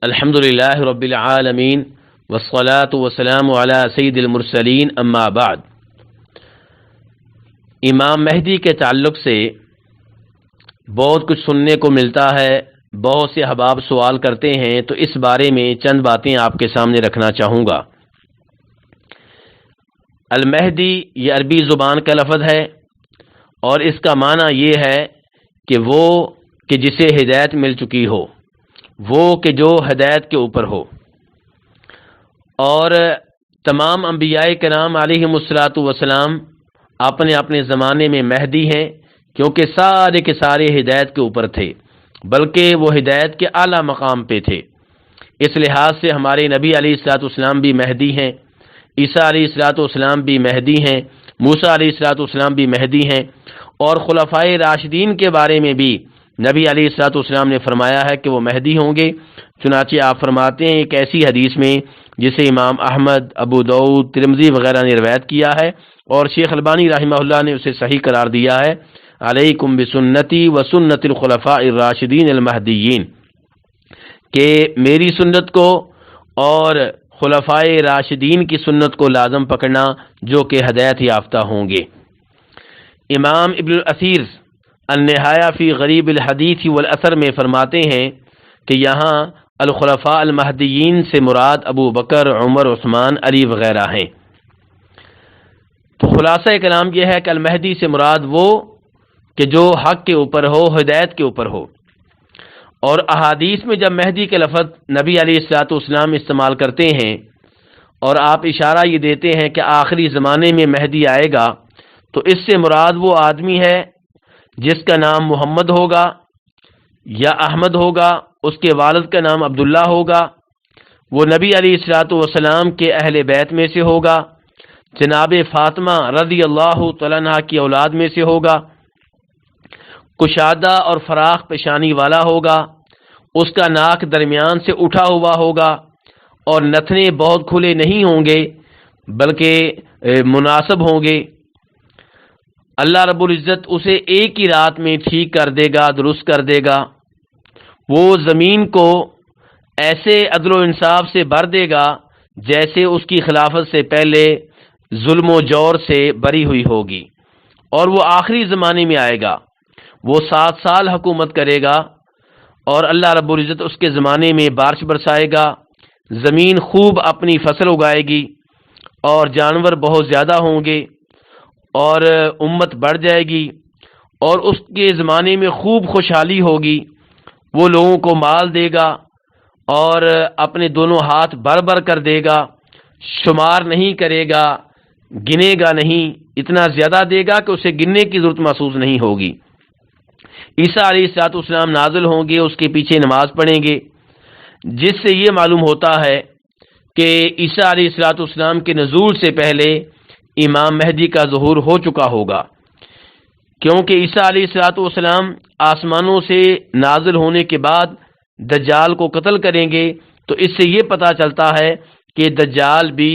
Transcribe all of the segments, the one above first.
الحمدللہ رب العالمین والصلاة والسلام علی سید المرسلین اما بعد۔ امام مہدی کے تعلق سے بہت کچھ سننے کو ملتا ہے، بہت سے احباب سوال کرتے ہیں، تو اس بارے میں چند باتیں آپ کے سامنے رکھنا چاہوں گا۔ المہدی یہ عربی زبان کا لفظ ہے اور اس کا معنی یہ ہے کہ وہ کہ جسے ہدایت مل چکی ہو، وہ کہ جو ہدایت کے اوپر ہو۔ اور تمام انبیاء کرام علیہم الصلاۃ والسلام اپنے اپنے زمانے میں مہدی ہیں، کیونکہ سارے کے سارے ہدایت کے اوپر تھے، بلکہ وہ ہدایت کے اعلیٰ مقام پہ تھے۔ اس لحاظ سے ہمارے نبی علیہ الصلاۃ والسلام بھی مہدی ہیں، عیسیٰ علیہ الصلاۃ والسلام بھی مہدی ہیں، موسیٰ علیہ الصلاۃ والسلام بھی مہدی ہیں۔ اور خلفائے راشدین کے بارے میں بھی نبی علیہ الصلاۃ والسلام نے فرمایا ہے کہ وہ مہدی ہوں گے۔ چنانچہ آپ فرماتے ہیں ایک ایسی حدیث میں جسے امام احمد، ابو داؤد، ترمذی وغیرہ نے روایت کیا ہے اور شیخ البانی رحمہ اللہ نے اسے صحیح قرار دیا ہے، علیکم بسنتی و سنت الخلفاء الراشدین المہدیین، کہ میری سنت کو اور خلفائے راشدین کی سنت کو لازم پکڑنا جو کہ ہدایت یافتہ ہوں گے۔ امام ابن الاثیر النہایہ فی غریب الحدیث والاثر میں فرماتے ہیں کہ یہاں الخلفاء المہدیین سے مراد ابو بکر، عمر، عثمان، علی وغیرہ ہیں۔ تو خلاصہ کلام یہ ہے کہ المہدی سے مراد وہ کہ جو حق کے اوپر ہو، ہدایت کے اوپر ہو۔ اور احادیث میں جب مہدی کے لفظ نبی علیہ الصلوۃ والسلام استعمال کرتے ہیں اور آپ اشارہ یہ دیتے ہیں کہ آخری زمانے میں مہدی آئے گا، تو اس سے مراد وہ آدمی ہے جس کا نام محمد ہوگا یا احمد ہوگا، اس کے والد کا نام عبداللہ ہوگا، وہ نبی علیہ الصلوۃ والسلام کے اہل بیت میں سے ہوگا، جناب فاطمہ رضی اللہ تعالیٰ عنہا کی اولاد میں سے ہوگا، کشادہ اور فراخ پیشانی والا ہوگا، اس کا ناک درمیان سے اٹھا ہوا ہوگا اور نتنے بہت کھلے نہیں ہوں گے بلکہ مناسب ہوں گے۔ اللہ رب العزت اسے ایک ہی رات میں ٹھیک کر دے گا، درست کر دے گا۔ وہ زمین کو ایسے عدل و انصاف سے بھر دے گا جیسے اس کی خلافت سے پہلے ظلم و جور سے بری ہوئی ہوگی۔ اور وہ آخری زمانے میں آئے گا، وہ 7 سال حکومت کرے گا اور اللہ رب العزت اس کے زمانے میں بارش برسائے گا، زمین خوب اپنی فصل اگائے گی اور جانور بہت زیادہ ہوں گے اور امت بڑھ جائے گی، اور اس کے زمانے میں خوب خوشحالی ہوگی۔ وہ لوگوں کو مال دے گا اور اپنے دونوں ہاتھ بھر بھر کر دے گا، شمار نہیں کرے گا، گنے گا نہیں، اتنا زیادہ دے گا کہ اسے گننے کی ضرورت محسوس نہیں ہوگی۔ عیسیٰ علیہ الصلوۃ والسلام نازل ہوں گے، اس کے پیچھے نماز پڑھیں گے، جس سے یہ معلوم ہوتا ہے کہ عیسیٰ علیہ الصلوۃ والسلام کے نزول سے پہلے امام مہدی کا ظہور ہو چکا ہوگا، کیونکہ عیسیٰ علیہ الصلوۃ والسلام آسمانوں سے نازل ہونے کے بعد دجال کو قتل کریں گے، تو اس سے یہ پتہ چلتا ہے کہ دجال بھی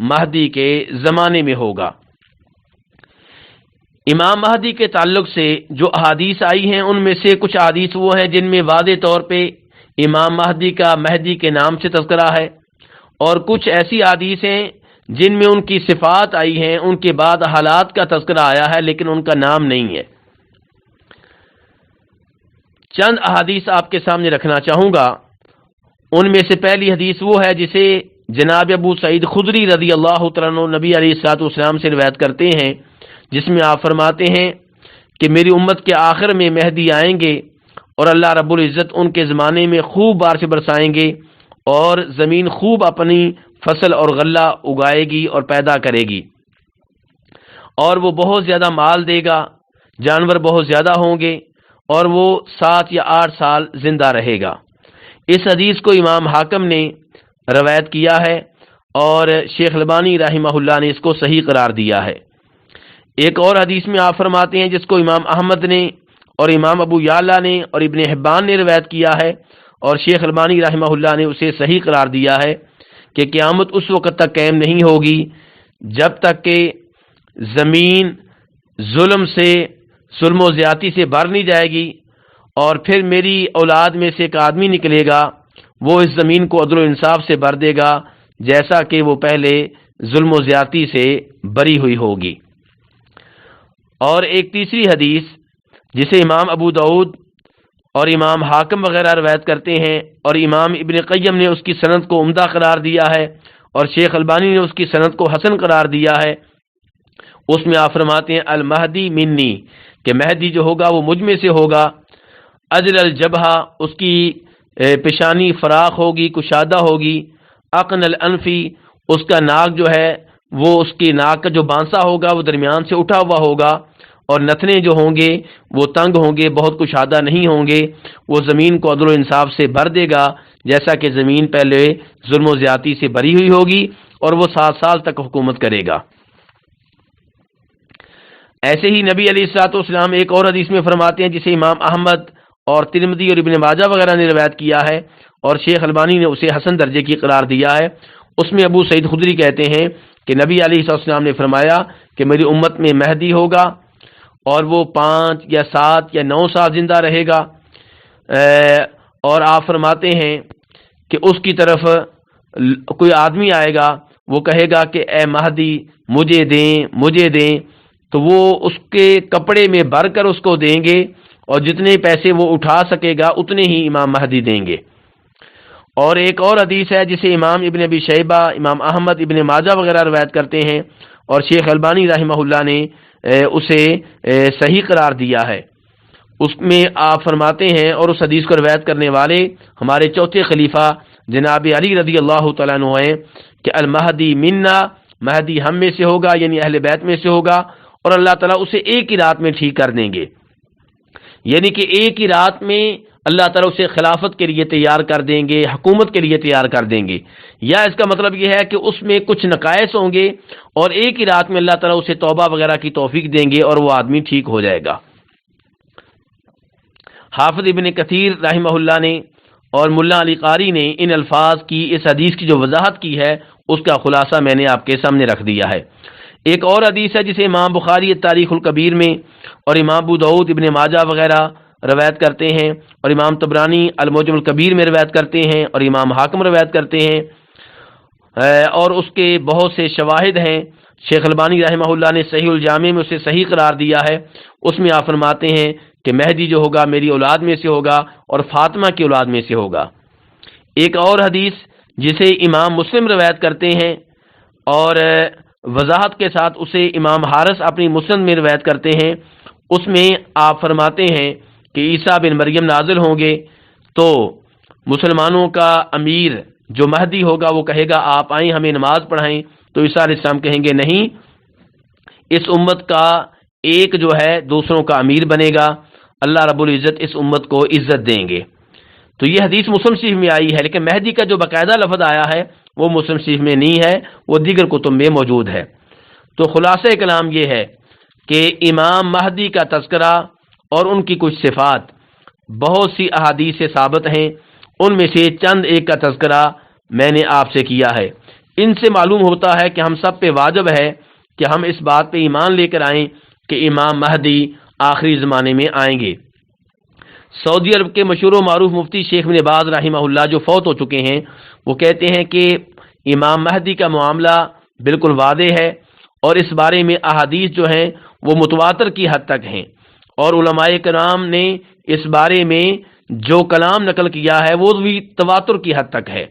مہدی کے زمانے میں ہوگا۔ امام مہدی کے تعلق سے جو احادیث آئی ہیں ان میں سے کچھ احادیث وہ ہیں جن میں واضح طور پہ امام مہدی کا مہدی کے نام سے تذکرہ ہے، اور کچھ ایسی احادیث ہیں جن میں ان کی صفات آئی ہیں، ان کے بعد حالات کا تذکرہ آیا ہے لیکن ان کا نام نہیں ہے۔ چند احادیث آپ کے سامنے رکھنا چاہوں گا۔ ان میں سے پہلی حدیث وہ ہے جسے جناب ابو سعید خدری رضی اللہ تعالیٰ عنہ نبی علیہ الصلوۃ والسلام سے روایت کرتے ہیں، جس میں آپ فرماتے ہیں کہ میری امت کے آخر میں مہدی آئیں گے اور اللہ رب العزت ان کے زمانے میں خوب بارش برسائیں گے اور زمین خوب اپنی فصل اور غلہ اگائے گی اور پیدا کرے گی، اور وہ بہت زیادہ مال دے گا، جانور بہت زیادہ ہوں گے اور وہ 7 یا 8 سال زندہ رہے گا۔ اس حدیث کو امام حاکم نے روایت کیا ہے اور شیخ البانی رحمہ اللہ نے اس کو صحیح قرار دیا ہے۔ ایک اور حدیث میں آپ فرماتے ہیں جس کو امام احمد نے اور امام ابو یعلا نے اور ابن حبان نے روایت کیا ہے اور شیخ البانی رحمہ اللہ نے اسے صحیح قرار دیا ہے کہ قیامت اس وقت تک قائم نہیں ہوگی جب تک کہ زمین ظلم و زیادتی سے بھر نہیں جائے گی، اور پھر میری اولاد میں سے ایک آدمی نکلے گا، وہ اس زمین کو عدل و انصاف سے بھر دے گا جیسا کہ وہ پہلے ظلم و زیادتی سے بری ہوئی ہوگی۔ اور ایک تیسری حدیث جسے امام ابو داؤد اور امام حاکم وغیرہ روایت کرتے ہیں اور امام ابن قیم نے اس کی سند کو عمدہ قرار دیا ہے اور شیخ البانی نے اس کی سند کو حسن قرار دیا ہے، اس میں آپ فرماتے ہیں المہدی منی، کہ مہدی جو ہوگا وہ مجھ میں سے ہوگا، اجل الجبہہ، اس کی پیشانی فراخ ہوگی، کشادہ ہوگی، اقن الانفی، اس کا ناک جو ہے وہ اس کی ناک کا جو بانسا ہوگا وہ درمیان سے اٹھا ہوا ہوگا، اور نتنے جو ہوں گے وہ تنگ ہوں گے، بہت کشادہ نہیں ہوں گے، وہ زمین کو عدل و انصاف سے بھر دے گا جیسا کہ زمین پہلے ظلم و زیادتی سے بری ہوئی ہوگی، اور وہ 7 سال تک حکومت کرے گا۔ ایسے ہی نبی علیہ الصلوۃ والسلام ایک اور حدیث میں فرماتے ہیں جسے امام احمد اور ترمذی اور ابن ماجہ وغیرہ نے روایت کیا ہے اور شیخ البانی نے اسے حسن درجے کی قرار دیا ہے، اس میں ابو سعید خدری کہتے ہیں کہ نبی علیہ الصلوۃ والسلام نے فرمایا کہ میری امت میں مہدی ہوگا اور وہ 5 یا 7 یا 9 سال زندہ رہے گا، اور آپ فرماتے ہیں کہ اس کی طرف کوئی آدمی آئے گا، وہ کہے گا کہ اے مہدی مجھے دیں مجھے دیں، تو وہ اس کے کپڑے میں بھر کر اس کو دیں گے، اور جتنے پیسے وہ اٹھا سکے گا اتنے ہی امام مہدی دیں گے۔ اور ایک اور حدیث ہے جسے امام ابن ابی شیبہ، امام احمد، ابن ماجہ وغیرہ روایت کرتے ہیں اور شیخ البانی رحمہ اللہ نے اسے صحیح قرار دیا ہے، اس میں آپ فرماتے ہیں اور اس حدیث کو روایت کرنے والے ہمارے چوتھے خلیفہ جناب علی رضی اللہ تعالیٰ عنہ ہیں کہ المہدی منا، مہدی ہم میں سے ہوگا، یعنی اہل بیت میں سے ہوگا، اور اللہ تعالیٰ اسے ایک ہی رات میں ٹھیک کر دیں گے، یعنی کہ ایک ہی رات میں اللہ تعالیٰ اسے خلافت کے لیے تیار کر دیں گے، حکومت کے لیے تیار کر دیں گے، یا اس کا مطلب یہ ہے کہ اس میں کچھ نقائص ہوں گے اور ایک ہی رات میں اللہ تعالیٰ اسے توبہ وغیرہ کی توفیق دیں گے اور وہ آدمی ٹھیک ہو جائے گا۔ حافظ ابن کثیر رحمہ اللہ نے اور ملا علی قاری نے ان الفاظ کی، اس حدیث کی جو وضاحت کی ہے اس کا خلاصہ میں نے آپ کے سامنے رکھ دیا ہے۔ ایک اور حدیث ہے جسے امام بخاری تاریخ الکبیر میں اور امام ابو داؤد، ابن ماجہ وغیرہ روایت کرتے ہیں اور امام طبرانی المعجم الکبیر میں روایت کرتے ہیں اور امام حاکم روایت کرتے ہیں، اور اس کے بہت سے شواہد ہیں۔ شیخ البانی رحمہ اللہ نے صحیح الجامع میں اسے صحیح قرار دیا ہے، اس میں آپ فرماتے ہیں کہ مہدی جو ہوگا میری اولاد میں سے ہوگا اور فاطمہ کی اولاد میں سے ہوگا۔ ایک اور حدیث جسے امام مسلم روایت کرتے ہیں اور وضاحت کے ساتھ اسے امام حارث اپنی مسند میں روایت کرتے ہیں، اس میں آپ فرماتے ہیں کہ عیسیٰ بن مریم نازل ہوں گے تو مسلمانوں کا امیر جو مہدی ہوگا وہ کہے گا آپ آئیں ہمیں نماز پڑھائیں، تو عیسیٰ علیہ السلام کہیں گے نہیں، اس امت کا ایک جو ہے دوسروں کا امیر بنے گا، اللہ رب العزت اس امت کو عزت دیں گے۔ تو یہ حدیث مسلم شریف میں آئی ہے، لیکن مہدی کا جو باقاعدہ لفظ آیا ہے وہ مسلم شریف میں نہیں ہے، وہ دیگر کتب میں موجود ہے۔ تو خلاصہ کلام یہ ہے کہ امام مہدی کا تذکرہ اور ان کی کچھ صفات بہت سی احادیث سے ثابت ہیں، ان میں سے چند ایک کا تذکرہ میں نے آپ سے کیا ہے۔ ان سے معلوم ہوتا ہے کہ ہم سب پہ واجب ہے کہ ہم اس بات پہ ایمان لے کر آئیں کہ امام مہدی آخری زمانے میں آئیں گے۔ سعودی عرب کے مشہور و معروف مفتی شیخ ابن باز رحمہ اللہ جو فوت ہو چکے ہیں، وہ کہتے ہیں کہ امام مہدی کا معاملہ بالکل واضح ہے اور اس بارے میں احادیث جو ہیں وہ متواتر کی حد تک ہیں، اور علماء کرام نے اس بارے میں جو کلام نقل کیا ہے وہ بھی تواتر کی حد تک ہے۔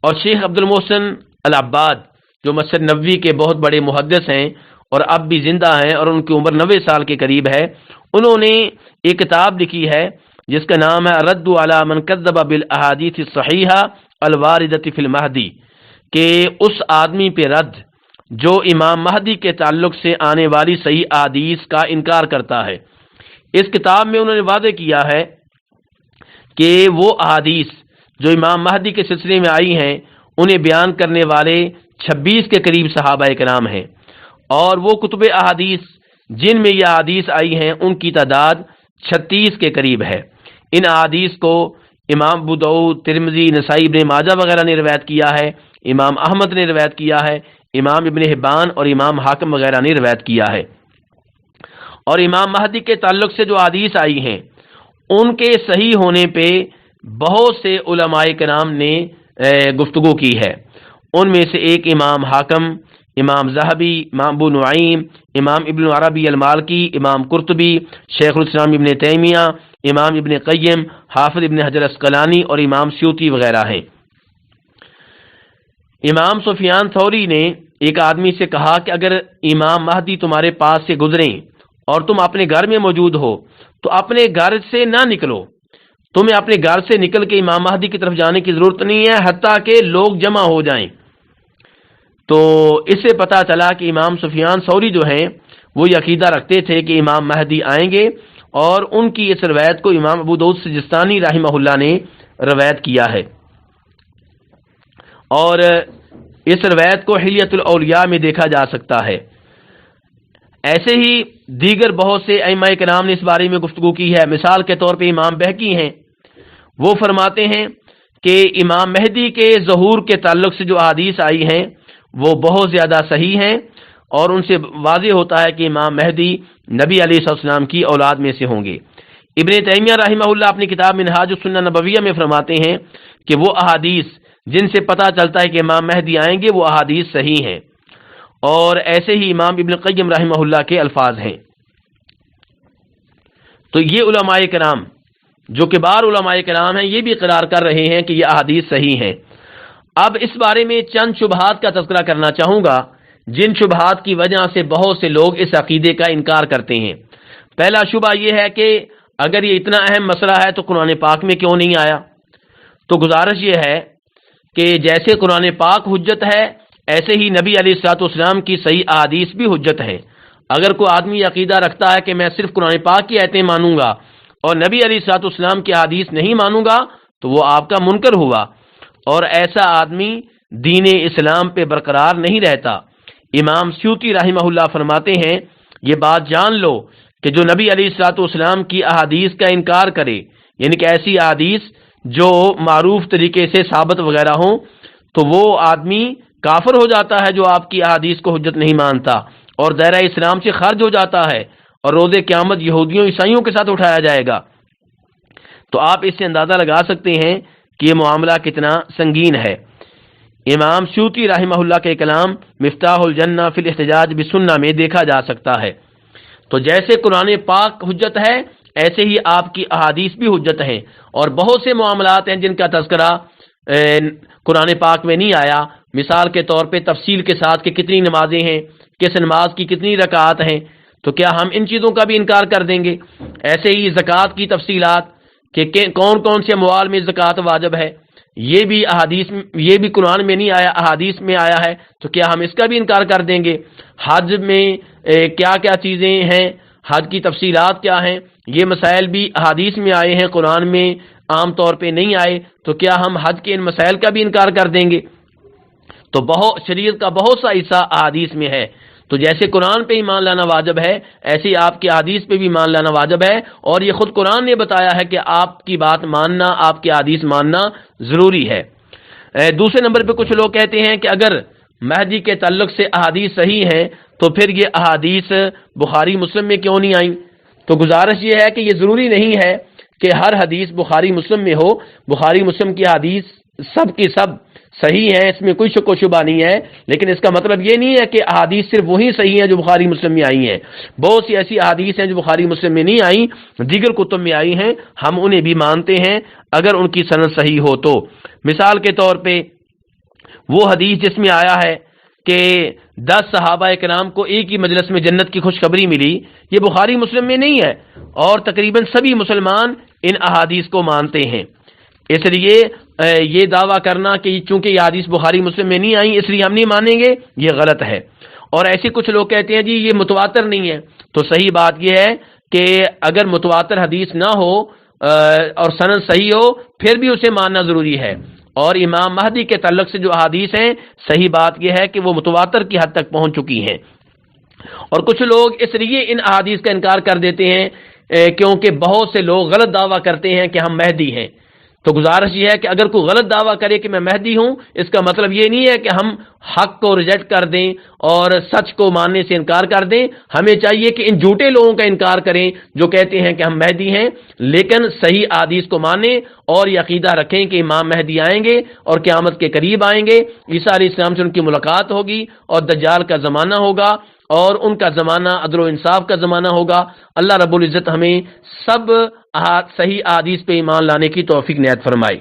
اور شیخ عبد المحسن العباد جو مسجد نبوی کے بہت بڑے محدث ہیں اور اب بھی زندہ ہیں اور ان کی عمر 90 سال کے قریب ہے، انہوں نے ایک کتاب لکھی ہے جس کا نام ہے رد علی من کذب بالاحادیث الصحیحہ الواردۃ فی المہدی، کہ اس آدمی پہ رد جو امام مہدی کے تعلق سے آنے والی صحیح احادیث کا انکار کرتا ہے۔ اس کتاب میں انہوں نے واضح کیا ہے کہ وہ احادیث جو امام مہدی کے سلسلے میں آئی ہیں انہیں بیان کرنے والے 26 کے قریب صحابہ کرام ہیں، اور وہ کتب احادیث جن میں یہ احادیث آئی ہیں ان کی تعداد 36 کے قریب ہے۔ ان احادیث کو امام ابو داؤد، ترمذی، نسائی، ابن ماجہ وغیرہ نے روایت کیا ہے، امام احمد نے روایت کیا ہے، امام ابن حبان اور امام حاکم وغیرہ نے روایت کیا ہے۔ اور امام مہدی کے تعلق سے جو احادیث آئی ہیں ان کے صحیح ہونے پہ بہت سے علماء کرام نے گفتگو کی ہے. ان میں سے ایک امام حاکم، امام ذہبی، امام ابو نعیم، امام ابن عربی المالکی، امام قرطبی، شیخ الاسلام ابن تیمیہ، امام ابن قیم، حافظ ابن حجر عسقلانی اور امام سیوطی وغیرہ ہیں. امام سفیان ثوری نے ایک آدمی سے کہا کہ اگر امام مہدی تمہارے پاس سے گزریں اور تم اپنے گھر میں موجود ہو تو اپنے گھر سے نہ نکلو. تمہیں اپنے گھر سے نکل کے امام مہدی کی طرف جانے کی ضرورت نہیں ہے حتیٰ کہ لوگ جمع ہو جائیں. تو اس سے پتہ چلا کہ امام سفیان ثوری جو ہیں وہ یہ عقیدہ رکھتے تھے کہ امام مہدی آئیں گے، اور ان کی اس روایت کو امام ابو داؤد سجستانی رحمہ اللہ نے روایت کیا ہے. اور اس روایت کو حلیۃ الاولیاء میں دیکھا جا سکتا ہے. ایسے ہی دیگر بہت سے ائمہ کرام نے اس بارے میں گفتگو کی ہے. مثال کے طور پہ امام بہقی ہیں، وہ فرماتے ہیں کہ امام مہدی کے ظہور کے تعلق سے جو احادیث آئی ہیں وہ بہت زیادہ صحیح ہیں، اور ان سے واضح ہوتا ہے کہ امام مہدی نبی علیہ السلام کی اولاد میں سے ہوں گے. ابن تیمیہ رحمہ اللہ اپنی کتاب منہاج السنہ نبویہ میں فرماتے ہیں کہ وہ احادیث جن سے پتہ چلتا ہے کہ امام مہدی آئیں گے وہ احادیث صحیح ہیں. اور ایسے ہی امام ابن قیم رحمہ اللہ کے الفاظ ہیں. تو یہ علماء کرام جو کبار علماء کرام ہیں یہ بھی اقرار کر رہے ہیں کہ یہ احادیث صحیح ہیں. اب اس بارے میں چند شبہات کا تذکرہ کرنا چاہوں گا جن شبہات کی وجہ سے بہت سے لوگ اس عقیدے کا انکار کرتے ہیں. پہلا شبہ یہ ہے کہ اگر یہ اتنا اہم مسئلہ ہے تو قرآن پاک میں کیوں نہیں آیا؟ تو گزارش یہ ہے کہ جیسے قرآن پاک حجت ہے ایسے ہی نبی علیہ الصلوۃ والسلام کی صحیح احادیث بھی حجت ہے. اگر کوئی آدمی عقیدہ رکھتا ہے کہ میں صرف قرآن پاک کی آیتیں مانوں گا اور نبی علیہ الصلوۃ والسلام کی احادیث نہیں مانوں گا تو وہ آپ کا منکر ہوا، اور ایسا آدمی دین اسلام پہ برقرار نہیں رہتا. امام سیوطی رحمہ اللہ فرماتے ہیں یہ بات جان لو کہ جو نبی علیہ الصلوۃ والسلام کی احادیث کا انکار کرے، یعنی کہ ایسی احادیث جو معروف طریقے سے ثابت وغیرہ ہوں، تو وہ آدمی کافر ہو جاتا ہے جو آپ کی احادیث کو حجت نہیں مانتا، اور دائرہ اسلام سے خارج ہو جاتا ہے، اور روز قیامت یہودیوں عیسائیوں کے ساتھ اٹھایا جائے گا. تو آپ اس سے اندازہ لگا سکتے ہیں کہ یہ معاملہ کتنا سنگین ہے. امام سیوطی رحمہ اللہ کے کلام مفتاح الجنہ فی الاحتجاج بالسنہ میں دیکھا جا سکتا ہے. تو جیسے قرآن پاک حجت ہے ایسے ہی آپ کی احادیث بھی حجت ہیں، اور بہت سے معاملات ہیں جن کا تذکرہ قرآن پاک میں نہیں آیا. مثال کے طور پہ تفصیل کے ساتھ کہ کتنی نمازیں ہیں، کس نماز کی کتنی رکعات ہیں، تو کیا ہم ان چیزوں کا بھی انکار کر دیں گے؟ ایسے ہی زکوٰۃ کی تفصیلات کہ کون کون سے اموال میں زکوٰۃ واجب ہے، یہ بھی قرآن میں نہیں آیا، احادیث میں آیا ہے، تو کیا ہم اس کا بھی انکار کر دیں گے؟ حج میں کیا کیا چیزیں ہیں، حج کی تفصیلات کیا ہیں، یہ مسائل بھی احادیث میں آئے ہیں، قرآن میں عام طور پہ نہیں آئے، تو کیا ہم حج کے ان مسائل کا بھی انکار کر دیں گے؟ تو شریعت کا بہت سا حصہ احادیث میں ہے. تو جیسے قرآن پہ ایمان لانا واجب ہے ایسے ہی آپ کی حدیث پہ بھی ایمان لانا واجب ہے، اور یہ خود قرآن نے بتایا ہے کہ آپ کی بات ماننا، آپ کی حدیث ماننا ضروری ہے. دوسرے نمبر پہ کچھ لوگ کہتے ہیں کہ اگر مہدی کے تعلق سے احادیث صحیح ہیں تو پھر یہ احادیث بخاری مسلم میں کیوں نہیں آئیں؟ تو گزارش یہ ہے کہ یہ ضروری نہیں ہے کہ ہر حدیث بخاری مسلم میں ہو. بخاری مسلم کی حدیث سب کی سب صحیح ہے، اس میں کوئی شک و شبہ نہیں ہے، لیکن اس کا مطلب یہ نہیں ہے کہ احادیث صرف وہی صحیح ہیں جو بخاری مسلم میں آئی ہیں. بہت سی ایسی احادیث ہیں جو بخاری مسلم میں نہیں آئیں، دیگر کتب میں آئی ہیں، ہم انہیں بھی مانتے ہیں اگر ان کی سند صحیح ہو تو. مثال کے طور پہ وہ حدیث جس میں آیا ہے کہ 10 صحابہ کرام کو ایک ہی مجلس میں جنت کی خوشخبری ملی، یہ بخاری مسلم میں نہیں ہے، اور تقریباً سبھی مسلمان ان احادیث کو مانتے ہیں. اس لیے یہ دعویٰ کرنا کہ چونکہ یہ حدیث بخاری مسلم میں نہیں آئی اس لیے ہم نہیں مانیں گے، یہ غلط ہے. اور ایسے کچھ لوگ کہتے ہیں جی یہ متواتر نہیں ہے. تو صحیح بات یہ ہے کہ اگر متواتر حدیث نہ ہو اور سند صحیح ہو پھر بھی اسے ماننا ضروری ہے. اور امام مہدی کے تعلق سے جو احادیث ہیں صحیح بات یہ ہے کہ وہ متواتر کی حد تک پہنچ چکی ہیں. اور کچھ لوگ اس لیے ان احادیث کا انکار کر دیتے ہیں کیونکہ بہت سے لوگ غلط دعویٰ کرتے ہیں کہ ہم مہدی ہیں. تو گزارش یہ ہے کہ اگر کوئی غلط دعویٰ کرے کہ میں مہدی ہوں، اس کا مطلب یہ نہیں ہے کہ ہم حق کو ریجیکٹ کر دیں اور سچ کو ماننے سے انکار کر دیں۔ ہمیں چاہیے کہ ان جھوٹے لوگوں کا انکار کریں جو کہتے ہیں کہ ہم مہدی ہیں، لیکن صحیح احادیث کو مانیں اور یہ عقیدہ رکھیں کہ امام مہدی آئیں گے اور قیامت کے قریب آئیں گے، عیسیٰ علیہ السلام سے ان کی ملاقات ہوگی اور دجال کا زمانہ ہوگا اور ان کا زمانہ عدل و انصاف کا زمانہ ہوگا۔ اللہ رب العزت ہمیں سب صحیح احادیث پہ ایمان لانے کی توفیق عنایت فرمائے۔